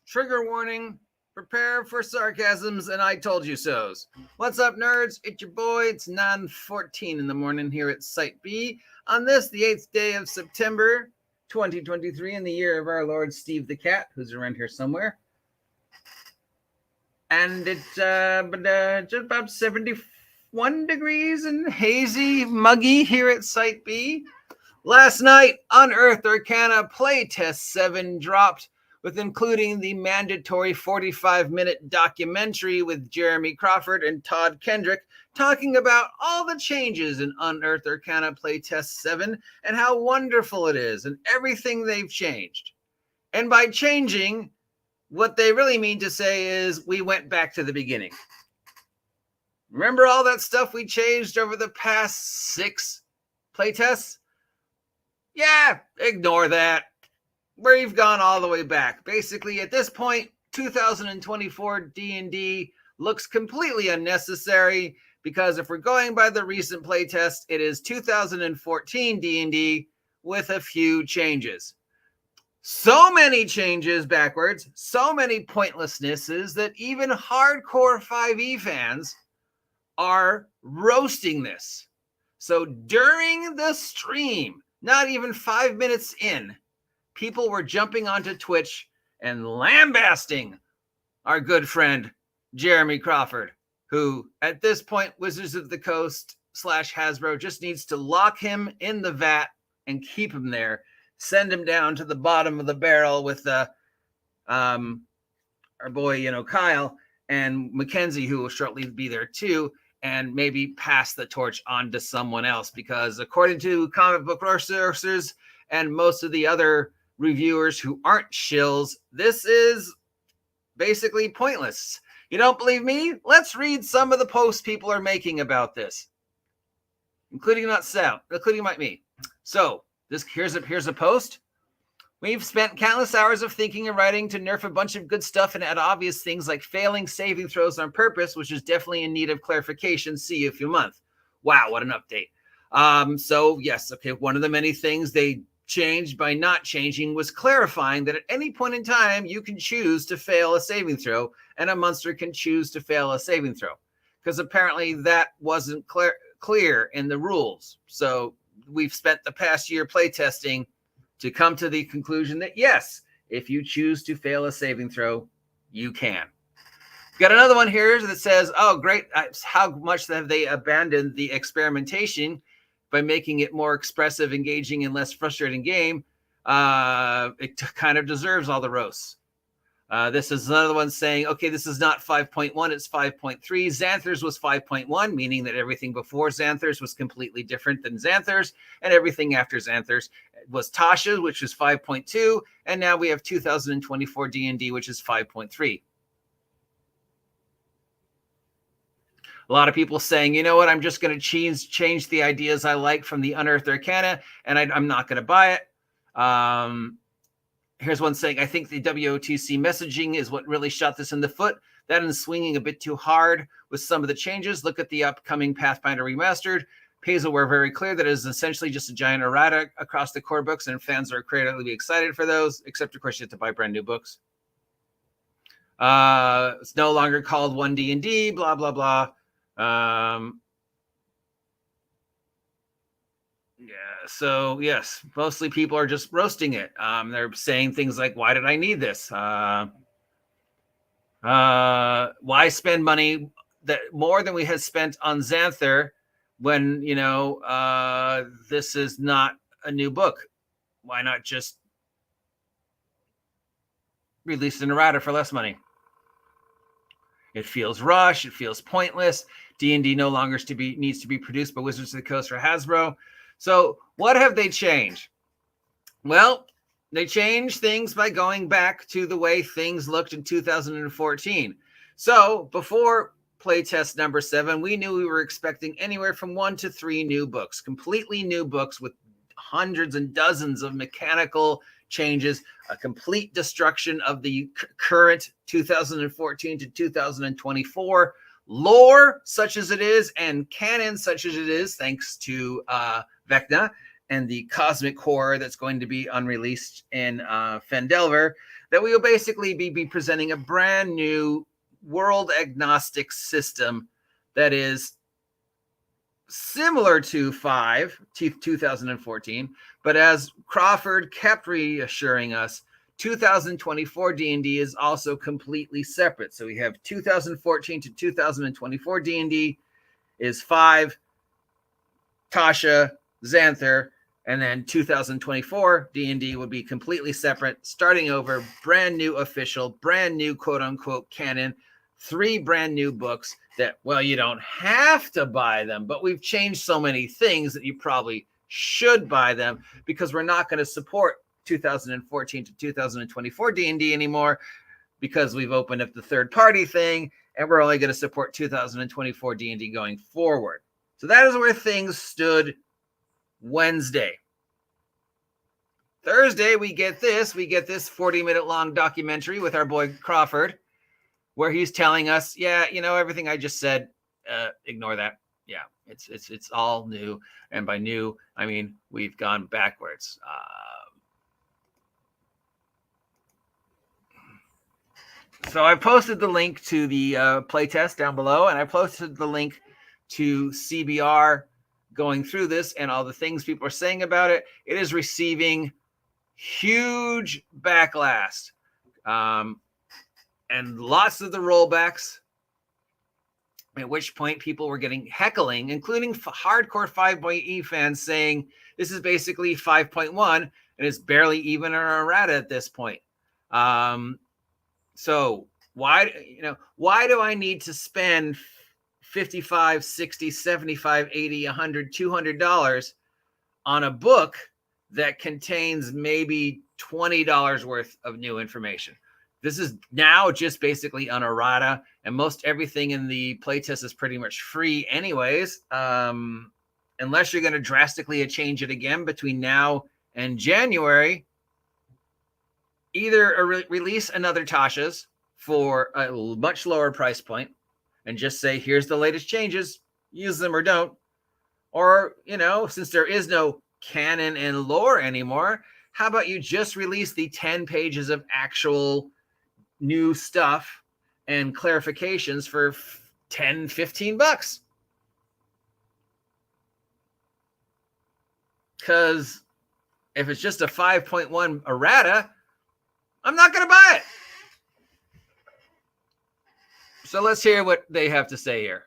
Trigger warning. Prepare for sarcasms and I told you so's. What's up, nerds? It's your boy. It's 9:14 in the morning here at Site B on this, the 8th day of September 2023 in the year of our Lord Steve the Cat, who's around here somewhere. And it's just about 71 degrees and hazy, muggy here at Site B. Last night, Unearthed Arcana Playtest 7 dropped, with including the mandatory 45-minute documentary with Jeremy Crawford and Todd Kendrick talking about all the changes in Unearthed Arcana Playtest 7 and how wonderful it is and everything they've changed. And by changing, what they really mean to say is we went back to the beginning. Remember all that stuff we changed over the past 6 playtests? Yeah, ignore that. We've gone all the way back. Basically, at this point, 2024 D&D looks completely unnecessary because if we're going by the recent playtest, it is 2014 D&D with a few changes. So many changes backwards, so many pointlessnesses that even hardcore 5e fans are roasting this. So during the stream, not even 5 minutes in, people were jumping onto Twitch and lambasting our good friend, Jeremy Crawford, who at this point, Wizards of the Coast / Hasbro just needs to lock him in the vat and keep him there, send him down to the bottom of the barrel with our boy, Kyle and Mackenzie, who will shortly be there too, and maybe pass the torch on to someone else, because according to comic book resources and most of the other reviewers who aren't shills, this is basically pointless. You don't believe me? Let's read some of the posts people are making about this, including me. So here's a post. We've spent countless hours of thinking and writing to nerf a bunch of good stuff and add obvious things like failing saving throws on purpose, which is definitely in need of clarification. See you in a few months. Wow, what an update. So yes, okay, one of the many things they changed by not changing was clarifying that at any point in time, you can choose to fail a saving throw and a monster can choose to fail a saving throw. Because apparently that wasn't clear in the rules. So we've spent the past year playtesting to come to the conclusion that yes, if you choose to fail a saving throw, you can. Got another one here that says, oh, great. How much have they abandoned the experimentation by making it more expressive, engaging, and less frustrating game? It kind of deserves all the roasts. This is another one saying, okay, this is not 5.1, it's 5.3. Xanthers was 5.1, meaning that everything before Xanthers was completely different than Xanthers, and everything after Xanthers was Tasha, which is 5.2, and now we have 2024 D&D, which is 5.3. A lot of people saying, you know what, I'm just going to change the ideas I like from the Unearthed Arcana, and I'm not going to buy it. Here's one saying, I think the WOTC messaging is what really shot this in the foot. That and swinging a bit too hard with some of the changes. Look at the upcoming Pathfinder Remastered. Paizo were very clear that it is essentially just a giant errata across the core books, and fans are incredibly excited for those, except, of course, you have to buy brand new books. It's no longer called 1D&D, blah, blah, blah. Yeah, so yes, mostly people are just roasting it. They're saying things like, why did I need this? Why spend money that more than we had spent on Xanther when, this is not a new book? Why not just release an errata for less money? It feels rushed. It feels pointless. D&D no longer needs to be produced by Wizards of the Coast or Hasbro. So what have they changed? Well, they changed things by going back to the way things looked in 2014. So before playtest number 7, we knew we were expecting anywhere from 1 to 3 new books, completely new books with hundreds and dozens of mechanical changes, a complete destruction of the current 2014 to 2024 lore, such as it is, and canon, such as it is, thanks to Vecna, and the Cosmic Horror that's going to be unreleased in Fendelver, that we will basically be presenting a brand new world agnostic system that is similar to 2014, but as Crawford kept reassuring us, 2024 D&D is also completely separate. So we have 2014 to 2024 D&D is 5, Tasha, Xanther, and then 2024 D&D would be completely separate, starting over, brand new official, brand new quote-unquote canon, 3 brand new books that, well, you don't have to buy them, but we've changed so many things that you probably should buy them, because we're not going to support 2014 to 2024 D&D anymore, because we've opened up the third-party thing, and we're only going to support 2024 D&D going forward. So that is where things stood Wednesday. Thursday, we get this 40-minute long documentary with our boy Crawford, where he's telling us, yeah, you know, everything I just said, ignore that. Yeah, it's all new. And by new, I mean, we've gone backwards. So I posted the link to the playtest down below, and I posted the link to CBR going through this and all the things people are saying about it. It is receiving huge backlash. And lots of the rollbacks, at which point people were getting heckling, including hardcore 5.E fans saying this is basically 5.1 and it's barely even an errata at this point. So why do I need to spend $55, $60, $75, $80, $100, $200 on a book that contains maybe $20 worth of new information? This is now just basically an errata, and most everything in the playtest is pretty much free anyways, unless you're going to drastically change it again between now and January. Either release another Tasha's for a much lower price point and just say, here's the latest changes, use them or don't. Or, you know, since there is no canon and lore anymore, how about you just release the 10 pages of actual new stuff and clarifications for $10-15? Because if it's just a 5.1 errata, I'm not going to buy it. So let's hear what they have to say here.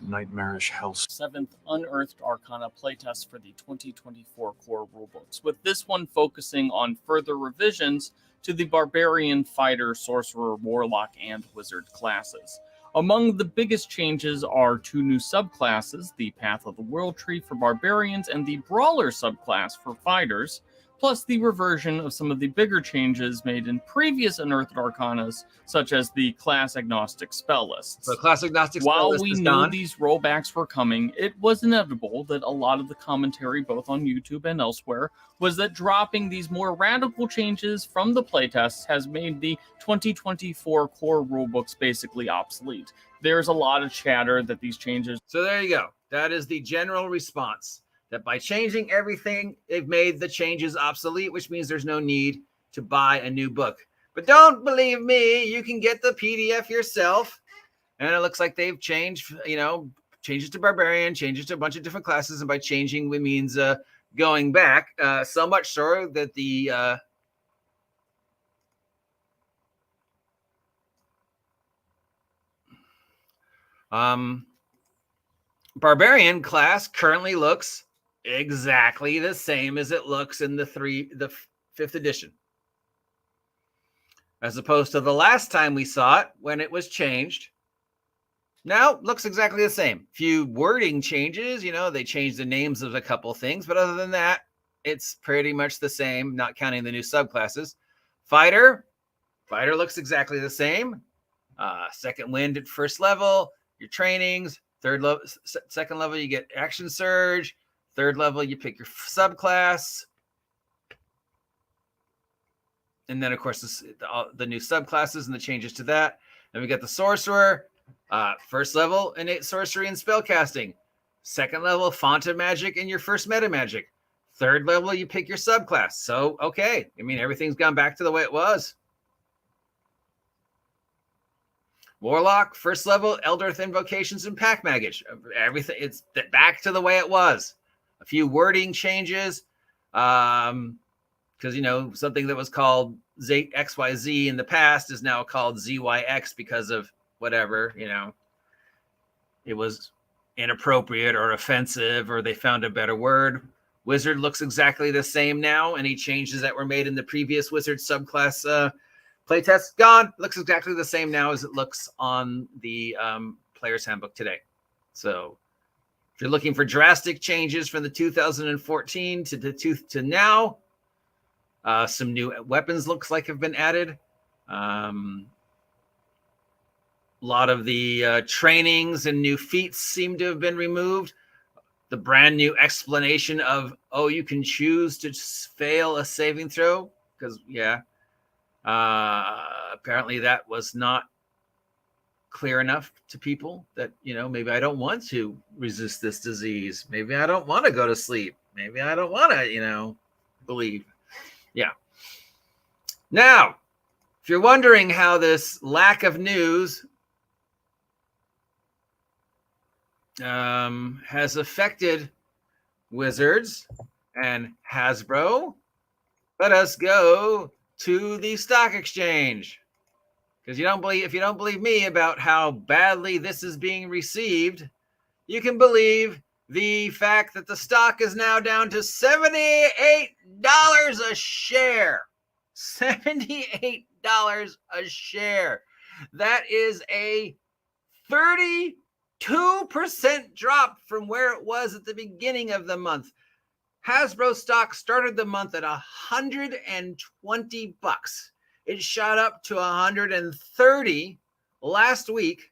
Nightmarish hell. 7th Unearthed Arcana playtest for the 2024 core rulebooks, with this one focusing on further revisions to the Barbarian, Fighter, Sorcerer, Warlock, and Wizard classes. Among the biggest changes are 2 new subclasses, the Path of the World Tree for Barbarians and the Brawler subclass for Fighters, plus the reversion of some of the bigger changes made in previous Unearthed Arcanas, such as the class-agnostic spell lists. So class-agnostic spell list While we is knew gone. these rollbacks were coming, it was inevitable that a lot of the commentary, both on YouTube and elsewhere, was that dropping these more radical changes from the playtests has made the 2024 core rulebooks basically obsolete. There's a lot of chatter that these changes... So there you go. That is the general response. That by changing everything, they've made the changes obsolete, which means there's no need to buy a new book. But don't believe me, you can get the PDF yourself. And it looks like they've changed, changes to Barbarian, changes to a bunch of different classes. And by changing, it means going back. So much so that the Barbarian class currently looks exactly the same as it looks in the 5th edition, as opposed to the last time we saw it when it was changed. Now it looks exactly the same. Few wording changes, they changed the names of a couple things, but other than that, it's pretty much the same, not counting the new subclasses. Fighter looks exactly the same. Second wind at first level, your trainings. Second level, you get action surge. Third level, you pick your subclass. And then, of course, the new subclasses and the changes to that. Then we got the sorcerer. First level, innate sorcery and spellcasting. Second level, font of magic and your first meta magic. Third level, you pick your subclass. So, okay. I mean, everything's gone back to the way it was. Warlock, first level, Eldritch Invocations and Pack Magic. Everything, it's back to the way it was. A few wording changes. Because, something that was called XYZ in the past is now called ZYX because of whatever, it was inappropriate or offensive, or they found a better word. Wizard looks exactly the same now. Any changes that were made in the previous Wizard subclass playtest gone. Looks exactly the same now as it looks on the Player's Handbook today. So if you're looking for drastic changes from the 2014 to now, some new weapons looks like have been added. A lot of the trainings and new feats seem to have been removed. The brand new explanation of, you can choose to fail a saving throw. Because, apparently that was not clear enough to people that, maybe I don't want to resist this disease. Maybe I don't want to go to sleep. Maybe I don't want to, believe. Yeah. Now, if you're wondering how this lack of news has affected Wizards and Hasbro, let us go to the stock exchange. Because if you don't believe me about how badly this is being received, you can believe the fact that the stock is now down to $78 a share. $78 a share. That is a 32% drop from where it was at the beginning of the month. Hasbro stock started the month at $120. It shot up to $130 last week,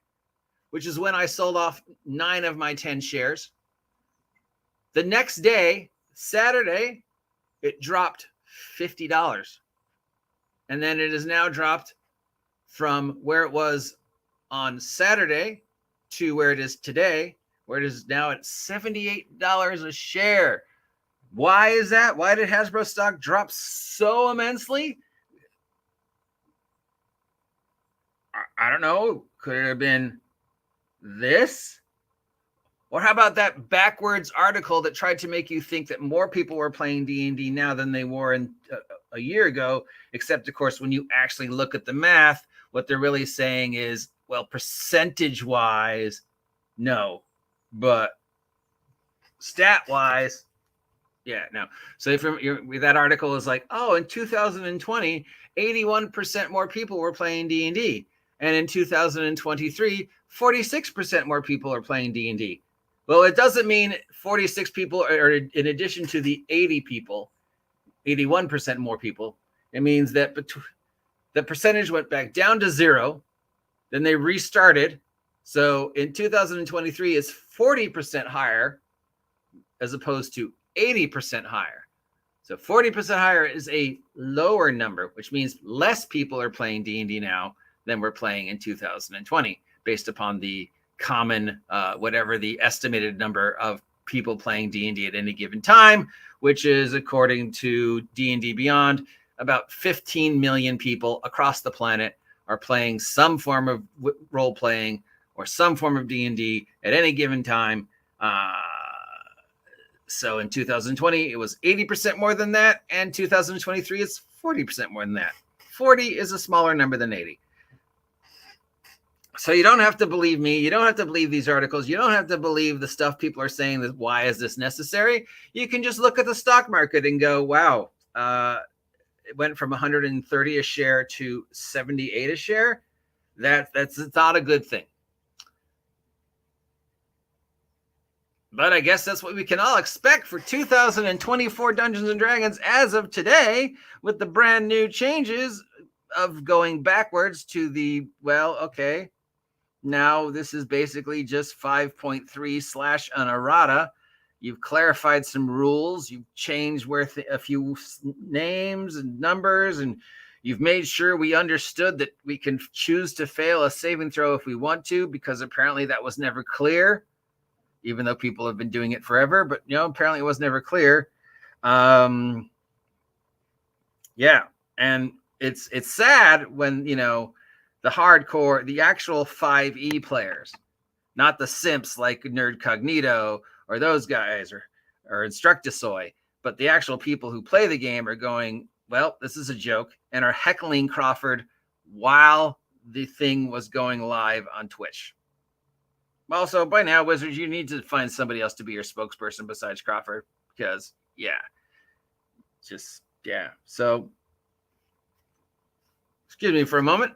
which is when I sold off 9 of my 10 shares. The next day, Saturday, it dropped $50. And then it has now dropped from where it was on Saturday to where it is today, where it is now at $78 a share. Why is that? Why did Hasbro stock drop so immensely? I don't know. Could it have been this? Or how about that backwards article that tried to make you think that more people were playing D&D now than they were a year ago? Except, of course, when you actually look at the math, what they're really saying is, well, percentage-wise, no. But stat-wise, yeah, no. So if that article is like, in 2020, 81% more people were playing D&D. And in 2023, 46% more people are playing D&D. Well, it doesn't mean 46 people are in addition to the 80 people, 81% more people. It means that the percentage went back down to 0. Then they restarted. So in 2023, it's 40% higher as opposed to 80% higher. So 40% higher is a lower number, which means less people are playing D&D now than we're playing in 2020, based upon the common, whatever the estimated number of people playing D&D at any given time, which is, according to D&D Beyond, about 15 million people across the planet are playing some form of role-playing or some form of D&D at any given time. So in 2020, it was 80% more than that, and 2023, it's 40% more than that. 40 is a smaller number than 80. So you don't have to believe me. You don't have to believe these articles. You don't have to believe the stuff people are saying that why is this necessary? You can just look at the stock market and go, wow, it went from 130 a share to 78 a share. That's not a good thing. But I guess that's what we can all expect for 2024 Dungeons and Dragons as of today, with the brand new changes of going backwards to the, now this is basically just 5.3 / an errata. You've clarified some rules. You've changed a few names and numbers, and you've made sure we understood that we can choose to fail a saving throw if we want to, because apparently that was never clear. even though people have been doing it forever. But apparently it was never clear. Yeah, and it's sad when the hardcore, the actual 5e players, not the simps like Nerd Cognito or those guys or Instructisoy, but the actual people who play the game are going, well, this is a joke, and are heckling Crawford while the thing was going live on Twitch. Also, by now, Wizards, you need to find somebody else to be your spokesperson besides Crawford, because so excuse me for a moment.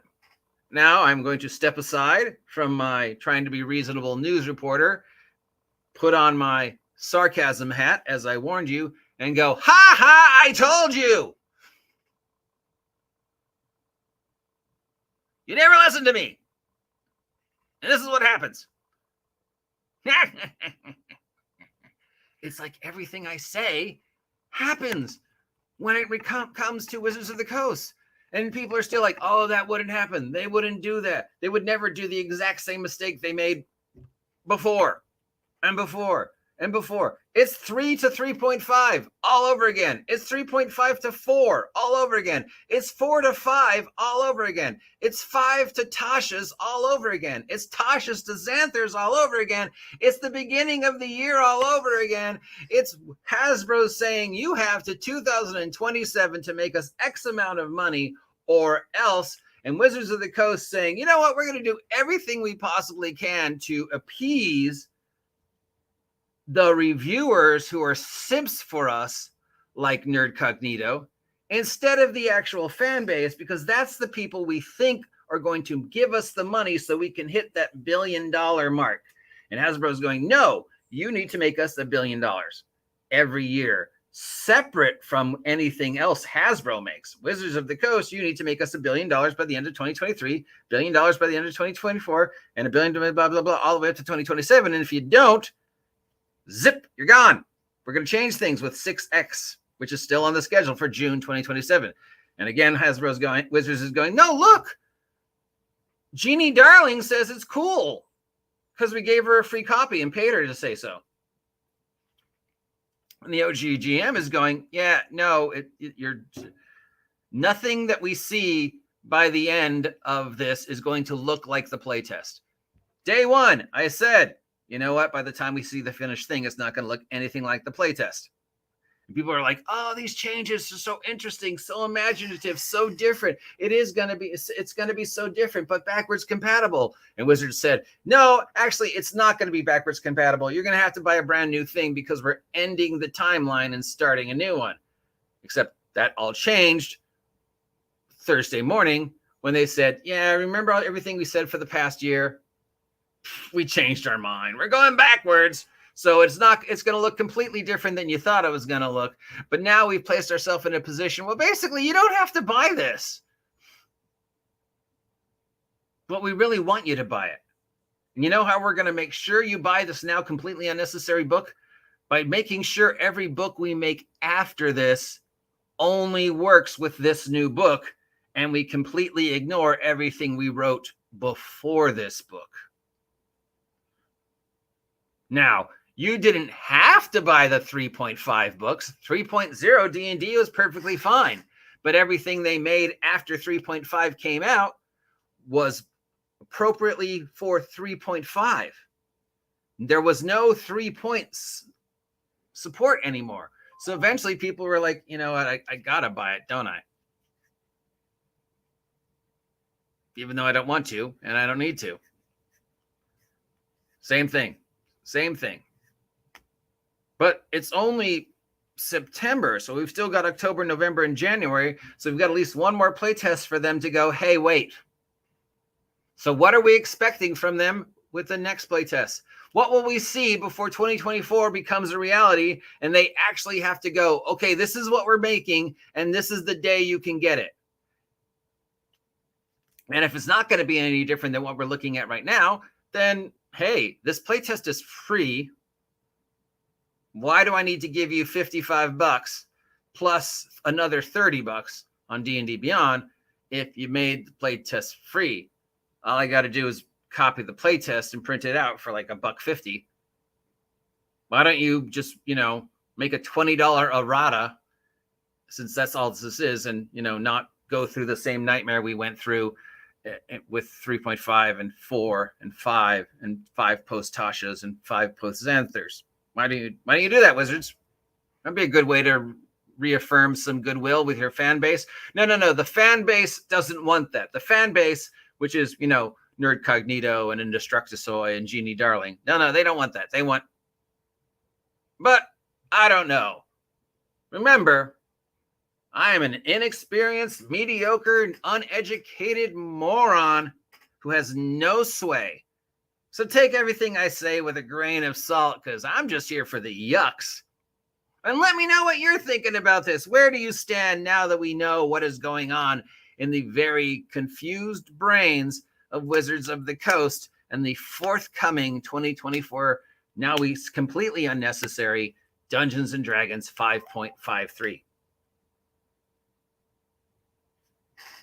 Now I'm going to step aside from my trying to be reasonable news reporter, put on my sarcasm hat, as I warned you, and go, ha ha, I told you. You never listen to me. And this is what happens. It's like everything I say happens when it comes to Wizards of the Coast. And people are still like, oh, that wouldn't happen. They wouldn't do that. They would never do the exact same mistake they made before and before and before. It's 3 to 3.5 all over again. It's 3.5 to 4 all over again. It's 4 to 5 all over again. It's 5 to Tasha's all over again. It's Tasha's to Xanthers all over again. It's the beginning of the year all over again. It's Hasbro saying you have to 2027 to make us X amount of money or else. And Wizards of the Coast saying, you know what, we're going to do everything we possibly can to appease the reviewers who are simps for us, like Nerd Cognito, instead of the actual fan base, because that's the people we think are going to give us the money so we can hit that $1 billion mark. And Hasbro's going, no, you need to make us $1 billion every year, separate from anything else Hasbro makes. Wizards of the Coast, you need to make us $1 billion by the end of 2023, $1 billion by the end of 2024, and $1 billion, blah, blah, blah, all the way up to 2027. And if you don't, zip, you're gone. We're going to change things with 6X, which is still on the schedule for June 2027. And again, Hasbro's going, Wizards is going, no, look, Gini Darling says it's cool because we gave her a free copy and paid her to say so. And the OGGM is going, yeah, no, you're nothing that we see by the end of this is going to look like the playtest. Day one, I said, you know what? By the time we see the finished thing, it's not going to look anything like the playtest. And people are like, oh, these changes are so interesting, so imaginative, so different. It's going to be so different, but backwards compatible. And Wizards said, no, actually, it's not going to be backwards compatible. You're going to have to buy a brand new thing because we're ending the timeline and starting a new one. Except that all changed Thursday morning when they said, yeah, remember everything we said for the past year? We changed our mind. We're going backwards. So it's going to look completely different than you thought it was going to look. But now we've placed ourselves in a position, well, basically, you don't have to buy this. But we really want you to buy it. And you know how we're going to make sure you buy this now completely unnecessary book? By making sure every book we make after this only works with this new book. And we completely ignore everything we wrote before this book. Now, you didn't have to buy the 3.5 books. 3.0 D&D was perfectly fine. But everything they made after 3.5 came out was appropriately for 3.5. There was no 3 points support anymore. So eventually people were like, you know what, I got to buy it, don't I? Even though I don't want to and I don't need to. Same thing. But it's only September, so we've still got October, November, and January. So we've got at least one more playtest for them to go, hey, wait. So what are we expecting from them with the next playtest? What will we see before 2024 becomes a reality and they actually have to go, okay, this is what we're making, and this is the day you can get it. And if it's not going to be any different than what we're looking at right now, then hey, this playtest is free. Why do I need to give you $55 plus another $30 on D&D Beyond if you made the playtest free? All I got to do is copy the playtest and print it out for like $1.50. Why don't you just, make a $20 errata, since that's all this is, and, not go through the same nightmare we went through with 3.5 and 4 and 5 and 5 post Tashas and 5 post Xanthers. Why don't you do that, Wizards? That'd be a good way to reaffirm some goodwill with your fan base. No. The fan base doesn't want that. The fan base, which is, Nerd Cognito and Indestructisoy and Genie Darling. No, they don't want that. They want, but I don't know. Remember, I am an inexperienced, mediocre, uneducated moron who has no sway. So take everything I say with a grain of salt, because I'm just here for the yucks. And let me know what you're thinking about this. Where do you stand now that we know what is going on in the very confused brains of Wizards of the Coast and the forthcoming 2024, now completely unnecessary Dungeons and Dragons 5.53?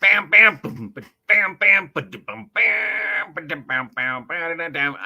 Bam, bam, boom, bam, bam, bam, bam, bam, bam, bam, bam, bam.